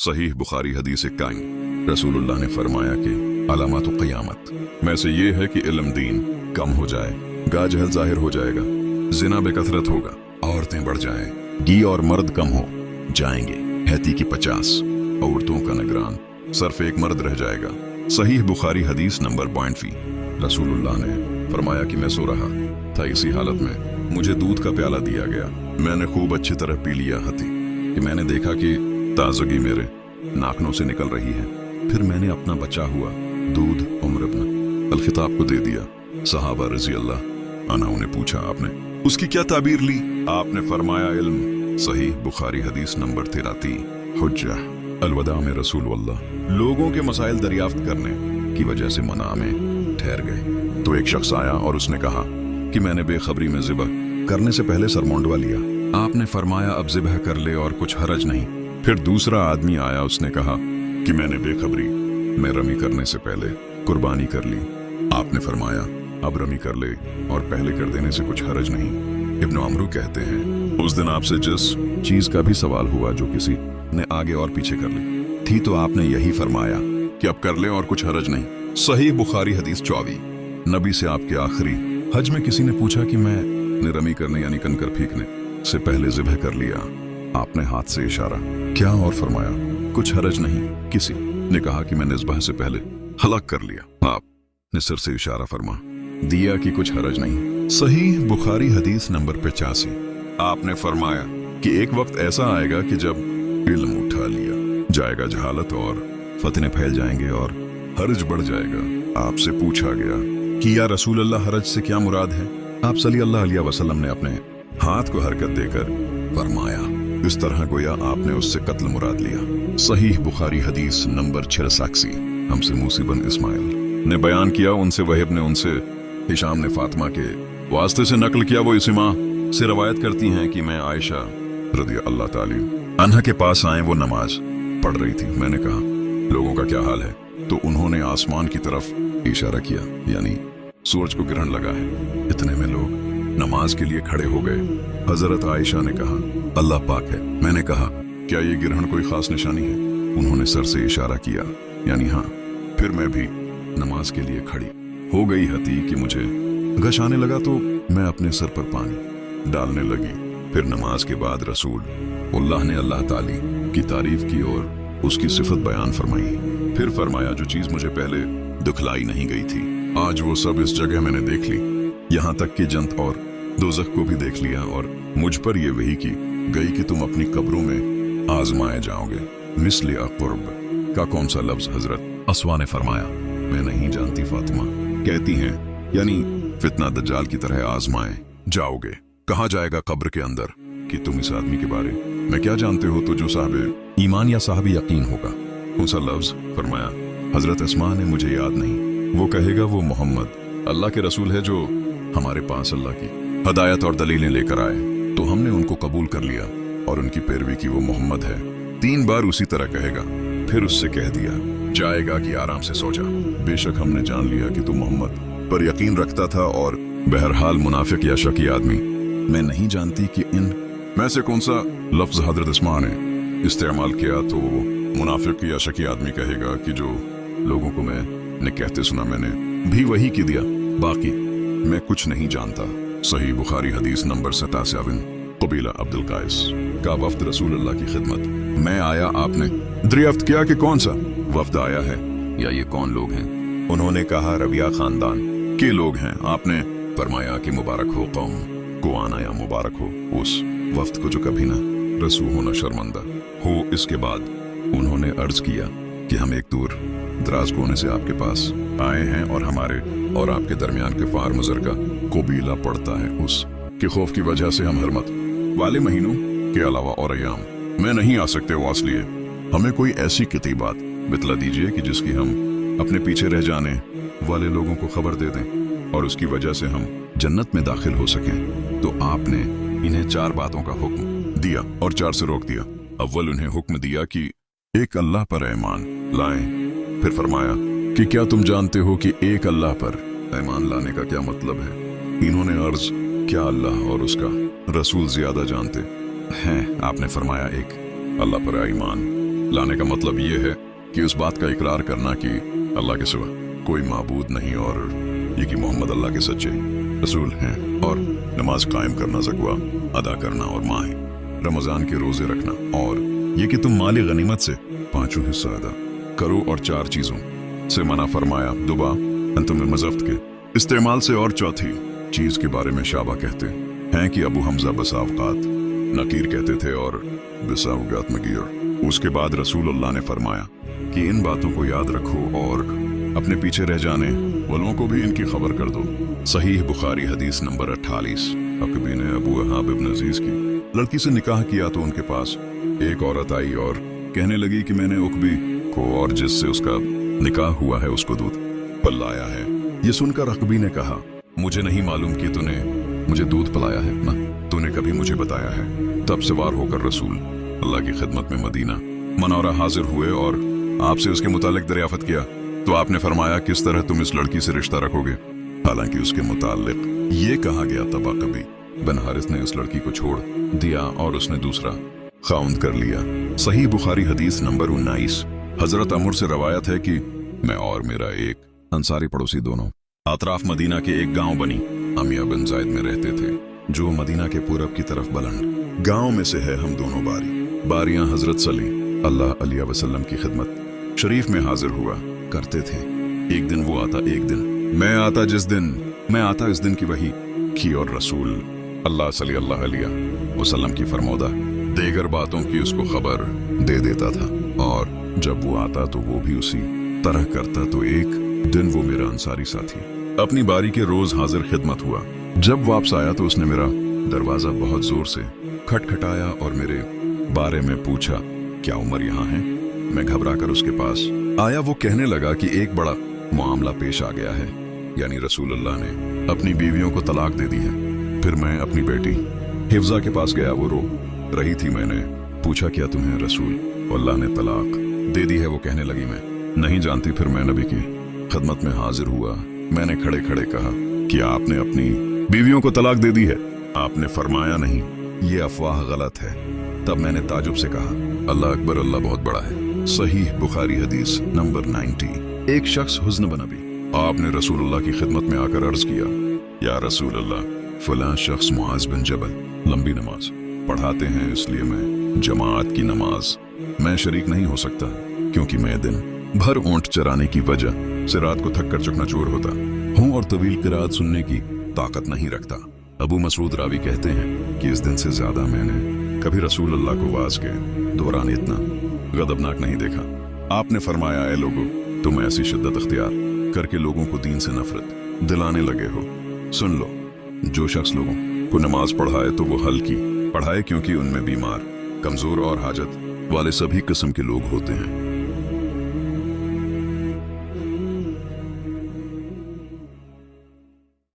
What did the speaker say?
सहीह बुखारी हदीस 51। रसूलुल्लाह ने फरमाया कि अलामत क़यामत में से ये है कि इल्म दीन कम हो जाए, गा जहल जाहिर हो जाएगा, जिना बेकथरत होगा, औरतें बढ़ जाएं, गी और मर्द कम हो जाएंगे, हैती की 50 औरतों का निगरान, सिर्फ एक मर्द रह जाएगा। सहीह बुखारी हदीस नंबर 82। रसूलुल्लाह ने फरमाया कि मैं सो रहा था, इसी हालत में मुझे दूध का प्याला दिया गया। मैंने खूब अच्छी तरह पी लिया हती कि मैंने देखा कि ताजगी मेरे नाखनों से निकल रही है। फिर मैंने अपना बचा हुआ दूध उमर इब्न अल-खिताब को दे दिया। सहाबा रज़ी अल्लाह अन्हुम ने पूछा, आपने उसकी क्या ताबीर ली? आपने फरमाया, इल्म। सहीह बुखारी हदीस नंबर 33। हुज्जा अलवदा में रसूल वल्लाह लोगों के मसाइल दरियाफ्त करने की वजह से मना में ठहर गए तो एक शख्स आया और उसने कहा कि मैंने बेखबरी में ज़िबह करने से पहले सर मोंडवा लिया। आपने फरमाया, अब ज़िबह कर ले और कुछ हरज नहीं। फिर दूसरा आदमी आया, उसने कहा कि मैंने बेखबरी में रमी करने से पहले कुर्बानी कर ली। आपने फरमाया, अब रमी कर ले और पहले कर देने से कुछ हरज नहीं। इब्न अमरू कहते हैं, उस दिन आपसे जिस चीज का भी सवाल हुआ जो किसी ने आगे और पीछे कर ली थी, तो आपने यही फरमाया कि अब कर ले और कुछ हरज नहीं। सही बुखारी हदीस 24। नबी से आपके आखिरी हज में किसी ने पूछा कि मैंने रमी करने यानी कंकर फेंकने से पहले ज़िबह कर लिया। आपने हाथ से इशारा क्या और फरमाया, कुछ हरज नहीं। किसी ने कहा कि मैंने ज़िबह से पहले हलाक कर लिया। आपने सिर से इशारा फरमा दिया कि कुछ हरज नहीं। सही बुखारी हदीस नंबर 85। आपने फरमाया कि एक वक्त ऐसा आएगा कि जब इल्म उठा लिया जाएगा, जहालत और फतने फैल जाएंगे और हरज बढ़ जाएगा। आपसे पूछा गया कि या रसूल अल्लाह, हरज से क्या मुराद है? आप सल्लल्लाहु अलैहि वसल्लम ने अपने हाथ को हरकत देकर फरमाया, इस तरह गोया आपने उससे कत्ल मुराद लिया। सहीह बुखारी हदीस नंबर 86। हमसे मूसी बिन इस्माइल ने बयान किया, उनसे वहीब ने, उनसे हिशाम ने फातिमा के वास्ते से नकल किया। वो इस्मा से रवायत करती हैं कि मैं आयशा रज़ी अल्लाह ताली अन्हा के पास आए, वो नमाज पढ़ रही थी। मैंने कहा, लोगों का क्या हाल है? तो उन्होंने आसमान की तरफ इशारा किया, यानी सूरज को ग्रहण लगा है। इतने में लोग नमाज के लिए खड़े हो गए। हजरत आयशा ने कहा, अल्लाह पाक है। मैंने कहा, क्या ये ग्रहण कोई खास निशानी है? उन्होंने सर से इशारा किया, यानी हाँ। फिर मैं भी नमाज के लिए खड़ी हो गई हती कि मुझे घश आने लगा, तो मैं अपने सर पर पानी डालने लगी। फिर नमाज के बाद रसूल अल्लाह ने अल्लाह ताली की तारीफ की और उसकी सिफत बयान फरमाई। फिर फरमाया, जो चीज मुझे पहले दिखलाई नहीं गई थी, आज वो सब इस जगह मैंने देख ली। यहाँ तक कि जन्नत और दोज़ख को भी देख लिया, और मुझ पर यह वही की गई कि तुम अपनी कब्रों में आजमाए जाओगे। मिस्ल अक़ुर्ब का कौन सा लफ्ज? हजरत अस्वा ने फरमाया, मैं नहीं जानती। फातिमा कहती हैं, यानी फितना दज्जाल की तरह आजमाए जाओगे। कहा जाएगा कब्र के अंदर कि तुम इस आदमी के बारे में क्या जानते हो? तो जो साहब ईमान या साहब यकीन होगा। कौन सा लफ्ज? फरमाया, हजरत अस्मा ने, मुझे याद नहीं। वो कहेगा, वो मोहम्मद अल्लाह के रसूल है जो हमारे पास अल्लाह की हदायत और दलीलें लेकर आए, तो हमने उनको कबूल कर लिया और उनकी पैरवी की। वो मोहम्मद है। 3 बार उसी तरह कहेगा। फिर उससे कह दिया जाएगा कि आराम से सो जा, बेशक हमने जान लिया कि तू मोहम्मद पर यकीन रखता था, और बहरहाल मुनाफिक या शकी आदमी, मैं नहीं जानती कि इन में से कौन सा लफ्ज हजरत अस्मा ने इस्तेमाल किया। तो वो मुनाफिक या शकी आदमी कहेगा कि जो लोगों को मैंने कहते सुना, मैंने भी वही की दिया, बाकी मैं कुछ नहीं जानता। सही बुखारी हदीस नंबर 77। कबीला अब्दुल काइस का वफ्द रसूल अल्लाह की खिदमत में आया। आपने दरियाफ्त किया कि कौन सा वफ्द आया है या ये कौन लोग हैं? उन्होंने कहा, रबिया खानदान के लोग हैं। आपने फरमाया कि मुबारक हो कौम को आना, या मुबारक हो उस वफ्द को जो कभी ना रसू होना शर्मंदा हो। इसके बाद उन्होंने अर्ज किया कि हम एक दूर दराज कोने से आपके पास आए हैं, और हमारे और आपके दरमियान के फार मजर का कबीला पड़ता है। उस के खौफ की वजह से हम हरमत वाले महीनों के अलावा और अयाम में नहीं आ सकते। वास्लिए हमें कोई ऐसी किताबात बतला दीजिए कि जिसकी हम अपने पीछे रह जाने वाले लोगों को खबर दे दें, और उसकी वजह से हम जन्नत में दाखिल हो सकें। तो आपने इन्हें 4 बातों का हुक्म दिया और 4 से रोक दिया। अव्वल उन्हें हुक्म दिया कि एक अल्लाह पर ईमान लाएं। फिर फरमाया कि क्या तुम जानते हो कि एक अल्लाह पर ईमान लाने का क्या मतलब है? इन्होंने अर्ज, क्या अल्लाह और उसका रसूल ज्यादा जानते हैं? आपने फरमाया, एक अल्लाह पर ईमान लाने का मतलब ये है कि उस बात का इकरार करना कि अल्लाह के सिवा कोई माबूद नहीं और ये कि मोहम्मद अल्लाह के सच्चे रसूल हैं, और नमाज कायम करना, ज़कवा अदा करना और माह रमज़ान के रोज़े रखना, और ये कि तुम माली गनीमत से 5 हिस्सा अदा करो, और 4 चीज़ों से मना फरमाया, दुबा अंतुम मज़फ्त के इस्तेमाल से, और चौथी चीज़ के बारे में शाबा कहते हैं कि अबू हमजा बसावकात नकीर कहते थे और बसावकात मगीर। उसके बाद रसूलुल्लाह ने फरमाया कि इन बातों को याद रखो और अपने पीछे रह जाने वालों को भी इनकी खबर कर दो। सहीह बुखारी हदीस नंबर 48। अकबी ने अबू वहाब इब्न अजीज की लड़की से निकाह किया तो उनके पास एक औरत आई और कहने लगी कि मैंने उकबी को और जिससे उसका निकाह हुआ है उसको दूध पिलाया है। ये सुनकर अकबी ने कहा, मुझे नहीं मालूम कि तूने मुझे दूध पिलाया है ना, तूने कभी मुझे बताया है। तब सवार होकर रसूल अल्लाह की खिदमत में मदीना मनौरा हाजिर हुए और आपसे उसके मुतालिक दरियाफत किया तो आपने फरमाया, किस तरह तुम इस लड़की से रिश्ता रखोगे? हालांकि उसके मुतालिक ये कहा गया तब अकबी बिन हारिस ने उस लड़की को छोड़ दिया और उसने दूसरा खाउंद कर लिया। सही बुखारी हदीस नंबर 19। हजरत अमर से रवायत है कि मैं और मेरा एक अंसारी पड़ोसी दोनों अतराफ मदीना के एक गांव बनी अमिया बिन जायद में रहते थे, जो मदीना के पूरब की तरफ बुलंद गांव में से है। हम दोनों बारियां हजरत सली अल्लाह अलैहि वसल्लम की खिदमत शरीफ में हाजिर हुआ करते थे। एक दिन वो आता, एक दिन मैं आता। जिस दिन मैं आता इस दिन की वही की और रसूल अल्लाह सल्लल्लाहु अलैहि वसल्लम की फरमौदा देगर बातों की उसको खबर दे देता था, और जब वो आता तो वो भी उसी तरह करता। तो एक दिन वो मेरा अंसारी साथी अपनी बारी के रोज हाजिर खिदमत हुआ। जब वापस आया तो उसने मेरा दरवाजा बहुत जोर से खटखटाया और मेरे बारे में पूछा, क्या उमर यहाँ है? मैं घबराकर उसके पास आया। वो कहने लगा कि एक बड़ा मामला पेश आ गया है, यानी रसूलुल्लाह ने अपनी बीवियों को तलाक दे दी है। फिर मैं अपनी बेटी हिफ्जा के पास गया, वो रो रही थी। मैंने पूछा, क्या तुम्हें रसूल अल्लाह ने तलाक दे दी है? वो कहने लगी, मैं नहीं जानती। फिर मैं नबी की खिदमत में हाजिर हुआ। मैंने खड़े खड़े कहा कि आपने अपनी बीवियों को तलाक दे दी है? आपने फरमाया, नहीं, ये अफवाह गलत है। तब मैंने ताजुब से कहा, अल्लाह अकबर, अल्लाह बहुत बड़ा है। सहीह बुखारी हदीस नंबर 90। एक शख्स हुज्न बनबी आपने रसूलुल्लाह की खिदमत में आकर अर्ज किया, या रसूलुल्लाह, फलां शख्स मुआज बिन जबल लंबी नमाज पढ़ाते हैं, इसलिए मैं जमात की नमाज मैं शरीक नहीं हो सकता, क्योंकि मैं दिन भर ऊंट चराने की वजह से रात को थक कर चकनाचूर होता हूँ और तवील किरात सुनने की ताकत नहीं रखता। अबू मसऊद रावी कहते हैं कि इस दिन से ज्यादा मैंने कभी रसूलुल्लाह को वाज के दौरान इतना गदबनाक नहीं देखा। आपने फरमाया, ऐ लोगों, तुम ऐसी शिद्दत अख्तियार करके लोगों को दीन से नफरत दिलाने लगे हो। सुन लो, जो शख्स लोगों को नमाज पढ़ाए तो वो हल्की पढ़ाए, क्योंकि उनमें बीमार, कमजोर और हाजत वाले सभी किस्म के लोग होते हैं।